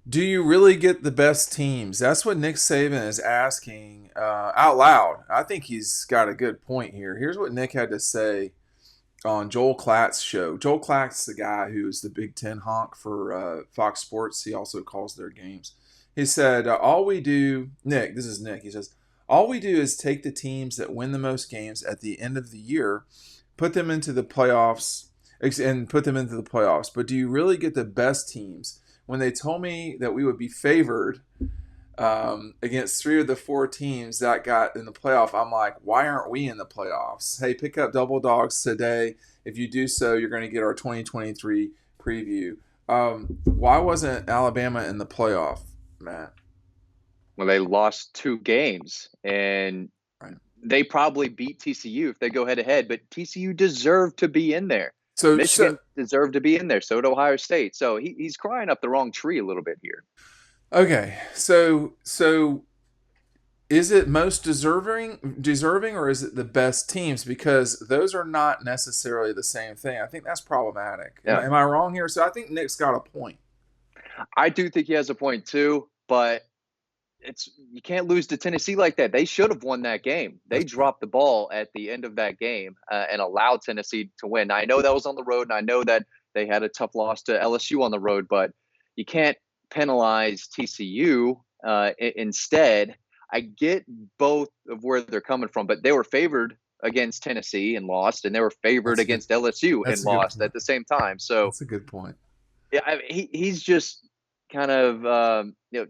Do you really get the best teams? That's what Nick Saban is asking out loud. I think he's got a good point here. Here's what Nick had to say on Joel Klatt's show. Joel Klatt's the guy who's the Big Ten honk for Fox Sports. He also calls their games. He said, all we do, Nick, this is Nick, he says, all we do is take the teams that win the most games at the end of the year, put them into the playoffs, and put them into the playoffs. But do you really get the best teams? When they told me that we would be favored against three of the four teams that got in the playoff, I'm like, why aren't we in the playoffs? Hey, pick up Double Dogs today. If you do so, you're going to get our 2023 preview. Why wasn't Alabama in the playoff, Matt? Well, they lost 2 games, and Right. they probably beat TCU if they go head to head, but TCU deserved to be in there. So Michigan deserved to be in there. So did Ohio State. So he's crying up the wrong tree a little bit here. okay, so is it most deserving, or is it the best teams? Because those are not necessarily the same thing. I think that's problematic. Am, Yeah, am I wrong here? So I think Nick's got a point. I do think he has a point too, but you can't lose to Tennessee like that. They should have won that game. They That's true. dropped the ball at the end of that game and allowed Tennessee to win. Now, I know that was on the road, and I know that they had a tough loss to LSU on the road, but you can't penalize TCU instead. I get both of where they're coming from, but they were favored against Tennessee and lost, and they were favored That's a good. against LSU and That's a good lost point. at the same time. So That's a good point. yeah, he's just kind of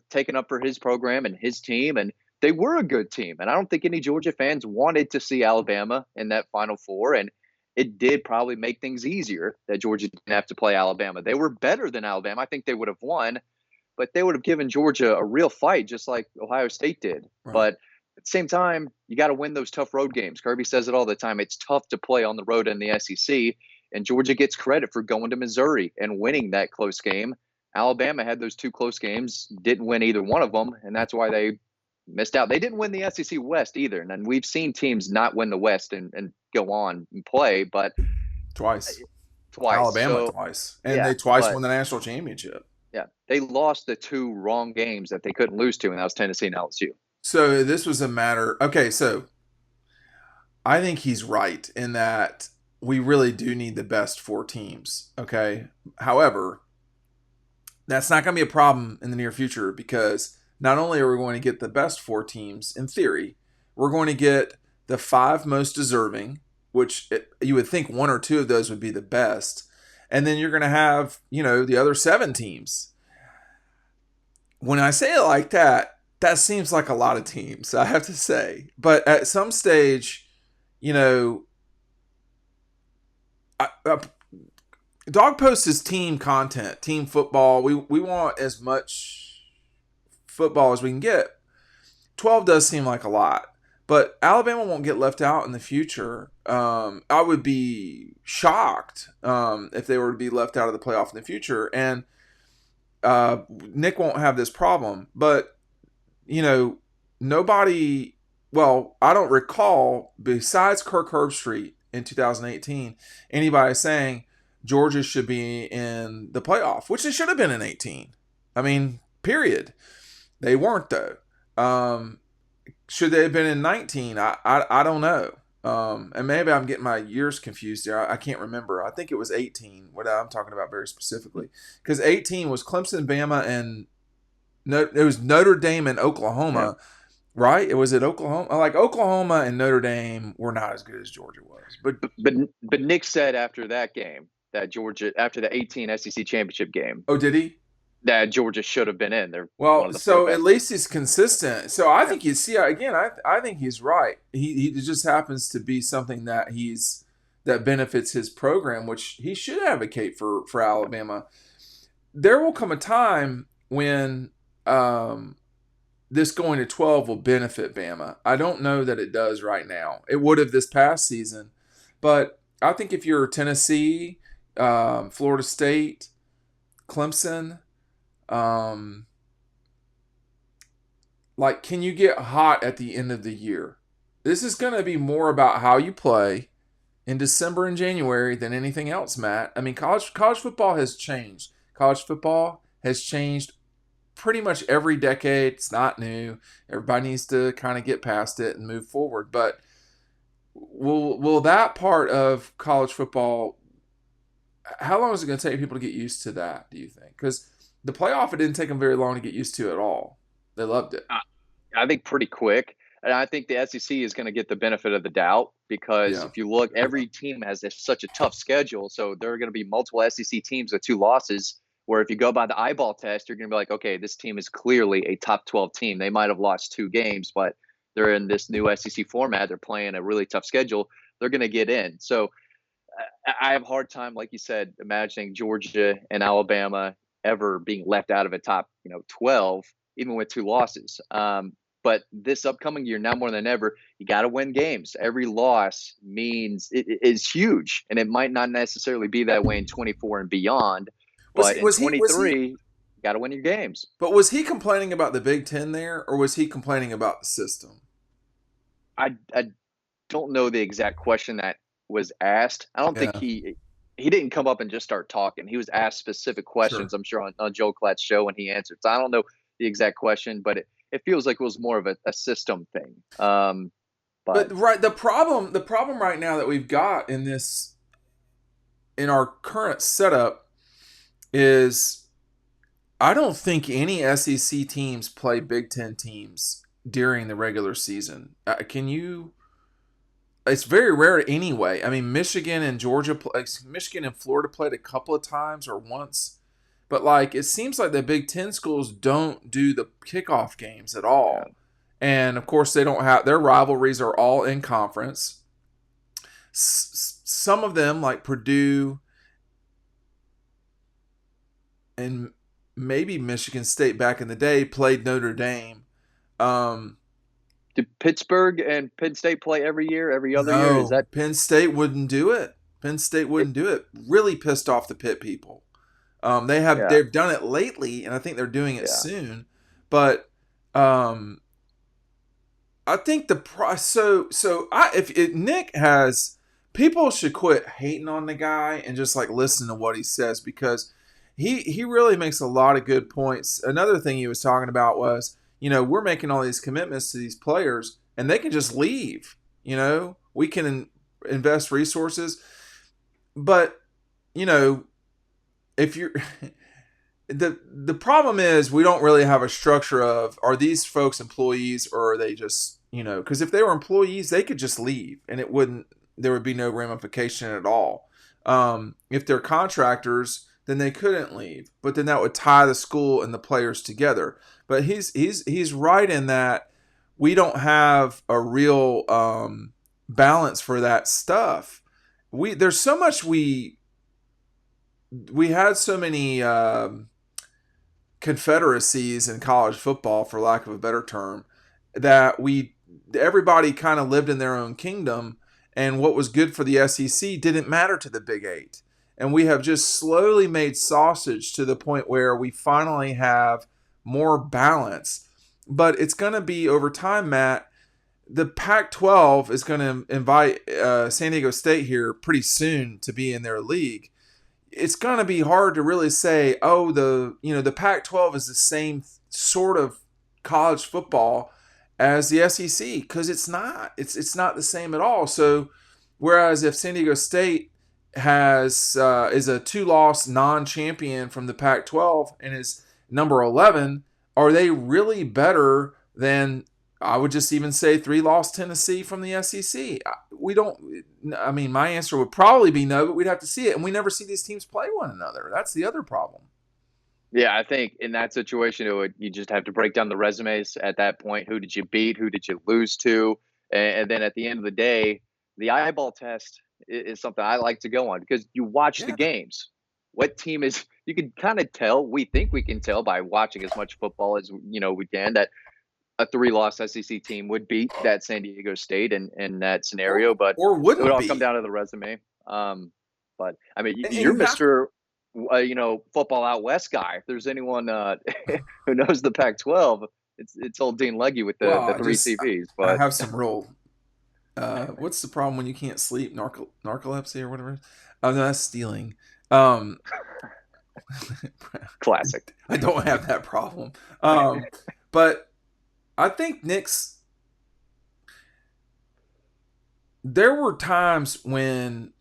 taken up for his program and his team, and they were a good team. And I don't think any Georgia fans wanted to see Alabama in that Final Four, and it did probably make things easier that Georgia didn't have to play Alabama. They were better than Alabama. I think they would have won, but they would have given Georgia a real fight, just like Ohio State did. Right. But at the same time, you got to win those tough road games. Kirby says it all the time. It's tough to play on the road in the SEC, and Georgia gets credit for going to Missouri and winning that close game. Alabama had those 2 close games, didn't win either one of them, and that's why they missed out. They didn't win the SEC West either, and we've seen teams not win the West and go on and play, but Twice. twice. Alabama So twice. And yeah, they twice but won the national championship. yeah, they lost the 2 wrong games that they couldn't lose to, and that was Tennessee and LSU. So this was a matter. Okay, so I think he's right in that we really do need the best four teams. Okay. However, that's not going to be a problem in the near future because not only are we going to get the best four teams in theory, we're going to get the five most deserving, which you would think one or two of those would be the best. And then you're going to have, the other seven teams. When I say it like that, that seems like a lot of teams, I have to say. But at some stage, you know, Dawg Post is team content, team football. We want as much football as we can get. 12 does seem like a lot, but Alabama won't get left out in the future. I would be shocked if they were to be left out of the playoff in the future. And Nick won't have this problem, but nobody. Well, I don't recall besides Kirk Herbstreit in 2018 anybody saying Georgia should be in the playoff, which they should have been in 18. I mean, period. They weren't though. Should they have been in 19? I don't know. And maybe I'm getting my years confused there. I can't remember. I think it was 18. What I'm talking about very specifically, because 18 was Clemson, Bama, and it was Notre Dame and Yeah. Oklahoma, right? It was at Oklahoma. Like Oklahoma and Notre Dame were not as good as Georgia was, but But Nick said after that game that Georgia, after the 18 SEC championship game, oh, did he? that Georgia should have been in. They're one Well, of the 4 so at best least teams. he's consistent. So I Yeah. think you see again. I think he's right. He just happens to be something that benefits his program, which he should advocate for Alabama. There will come a time when this going to 12 will benefit Bama. I don't know that it does right now. It would have this past season, but I think if you're Tennessee, Florida State, Clemson. Um, like, can you get hot at the end of the year? This is going to be more about how you play in December and January than anything else, Matt. I mean, college football has changed. College football has changed pretty much every decade. It's not new. Everybody needs to kind of get past it and move forward. But will that part of college football? How long is it going to take people to get used to that? Do you think? Because the playoff, it didn't take them very long to get used to at all. They loved it. I, I think pretty quick. And I think the SEC is going to get the benefit of the doubt because Yeah, if you look, every team has such a tough schedule. So there are going to be multiple SEC teams with 2 losses. Where if you go by the eyeball test, you're going to be like, okay, this team is clearly a top 12 team. They might have lost 2 games, but they're in this new SEC format. They're playing a really tough schedule. They're going to get in. So I have a hard time, like you said, imagining Georgia and Alabama ever being left out of a top, 12, even with 2 losses. But this upcoming year, now more than ever, you got to win games. Every loss means it is huge, and it might not necessarily be that way in 24 and beyond. was But he in was he? 23, you got to win your games. But was he complaining about the Big Ten there, or was he complaining about the system? I don't know the exact question that was asked. I don't think Yeah, he didn't come up and just start talking. He was asked specific questions, sure. I'm sure, on Joe Klatt's show, and he answered. So I don't know the exact question, but it feels like it was more of a system thing. But But right, the problem right now that we've got in our current setup is I don't think any SEC teams play Big Ten teams during the regular season. Can you? It's very rare anyway. I mean, Michigan and Georgia, Michigan and Florida played a couple of times or once, but like it seems like the Big Ten schools don't do the kickoff games at yeah, all, and of course they don't have their rivalries are all in conference. Some of them, like Purdue and maybe Michigan State back in the day, played Notre Dame. Um, do Pittsburgh and Penn State play every year, every other year? Is no, that Penn State wouldn't do it. Penn State it? wouldn't do it. Really pissed off the Pitt people. Yeah, They've done it lately, and I think they're doing it yeah, soon. But um, I think the pro so I if Nick has people should quit hating on the guy and just like listen to what he says because he really makes a lot of good points. Another thing he was talking about was, we're making all these commitments to these players and they can just leave. We can invest resources, but you know, if you're the problem is we don't really have a structure of are these folks employees or are they just because if they were employees they could just leave and it wouldn't there would be no ramification at all. If they're contractors then they couldn't leave but then that would tie the school and the players together. But he's right in that we don't have a real balance for that stuff. There's so much we had so many confederacies in college football, for lack of a better term, that everybody kind of lived in their own kingdom, and what was good for the SEC didn't matter to the Big Eight. And we have just slowly made sausage to the point where we finally have more balance. But it's going to be over time, Matt. The Pac-12 is going to invite San Diego State here pretty soon to be in their league. It's going to be hard to really say, oh, the Pac-12 is the same sort of college football as the SEC because it's not. It's not the same at all. So, whereas if San Diego State has is a 2-loss non-champion from the Pac-12 and is number 11, are they really better than I would just even say 3-loss Tennessee from the SEC? We don't. I mean, my answer would probably be no, but we'd have to see it, and we never see these teams play one another. That's the other problem. yeah. I think in that situation, you just have to break down the resumes at that point. Who did you beat? Who did you lose to? And then at the end of the day, the eyeball test is something I like to go on because you watch the Yeah, games. What team is you can kind of tell. We think we can tell by watching as much football as we can that a 3-loss SEC team would beat that San Diego State in that scenario, but or it would wouldn't all come be, down to the resume. But I mean, and you're you have. Mister, football out west guy. If there's anyone who knows the Pac-12, it's old Dean Leggy with Well, the three CBs. I But have some real. What's the problem when you can't sleep? Narcolepsy or whatever. Oh no, that's stealing. Um, Classic. I don't have that problem. But I think Nick's. There were times when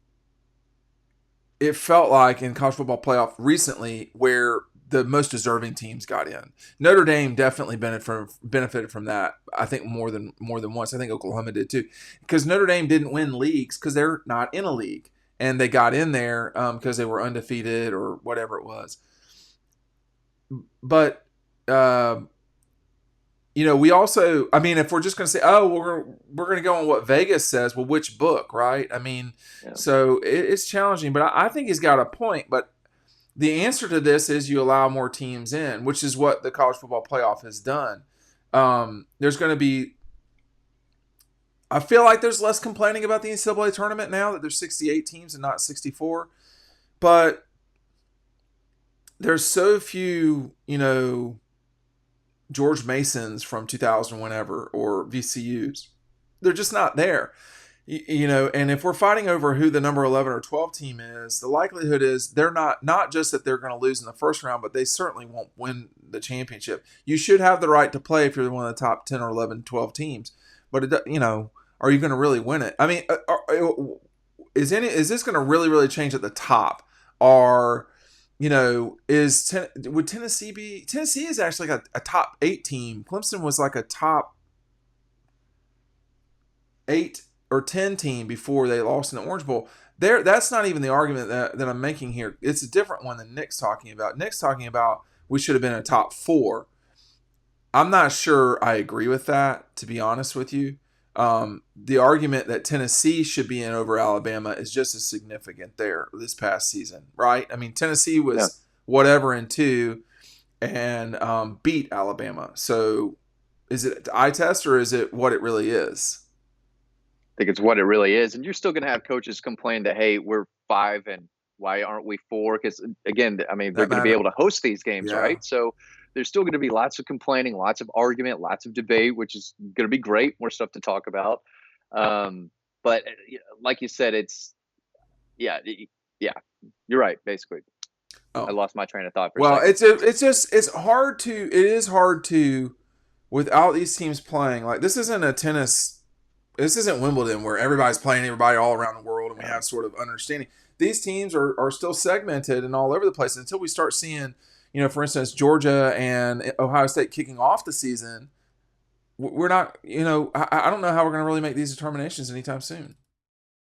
it felt like in college football playoff recently where the most deserving teams got in. Notre Dame definitely benefited from that. I think more than once. I think Oklahoma did too, because Notre Dame didn't win leagues because they're not in a league, and they got in there because they were undefeated or whatever it was. But we also, I mean, if we're just going to say, oh, we're going to go on what Vegas says, well, which book, right? I mean, Yeah. so it's challenging, but I think he's got a point. But the answer to this is you allow more teams in, which is what the college football playoff has done. There's going to be, I feel like there's less complaining about the NCAA tournament now that there's 68 teams and not 64. But there's so few, George Masons from 2000 whenever or VCUs. They're just not there. And if we're fighting over who the number 11 or 12 team is, the likelihood is they're not just that they're going to lose in the first round, but they certainly won't win the championship. You should have the right to play if you're one of the top 10 or 11, 12 teams. But are you going to really win it? I mean, is this going to really, really change at the top? Or would Tennessee be? Tennessee is actually like a top 8 team. Clemson was like a top 8 or 10 team before they lost in the Orange Bowl. That's not even the argument that I'm making here. It's a different one than Nick's talking about. Nick's talking about we should have been a top 4. I'm not sure I agree with that, to be honest with you. The argument that Tennessee should be in over Alabama is just as significant there this past season, right? I mean, Tennessee was whatever in 2 and beat Alabama. So is it eye test or is it what it really is? I think it's what it really is. And you're still going to have coaches complain that, hey, we're 5 and why aren't we 4? Because, again, I mean, they're going to be able to host these games, right? So there's still going to be lots of complaining, lots of argument, lots of debate, which is going to be great. More stuff to talk about. But like you said, yeah, you're right. Basically, I lost my train of thought for a second. It is hard to, without these teams playing, like this isn't Wimbledon where everybody's playing everybody all around the world and we have sort of understanding. These teams are still segmented and all over the place until we start seeing, for instance, Georgia and Ohio State kicking off the season. We're not, I don't know how we're going to really make these determinations anytime soon.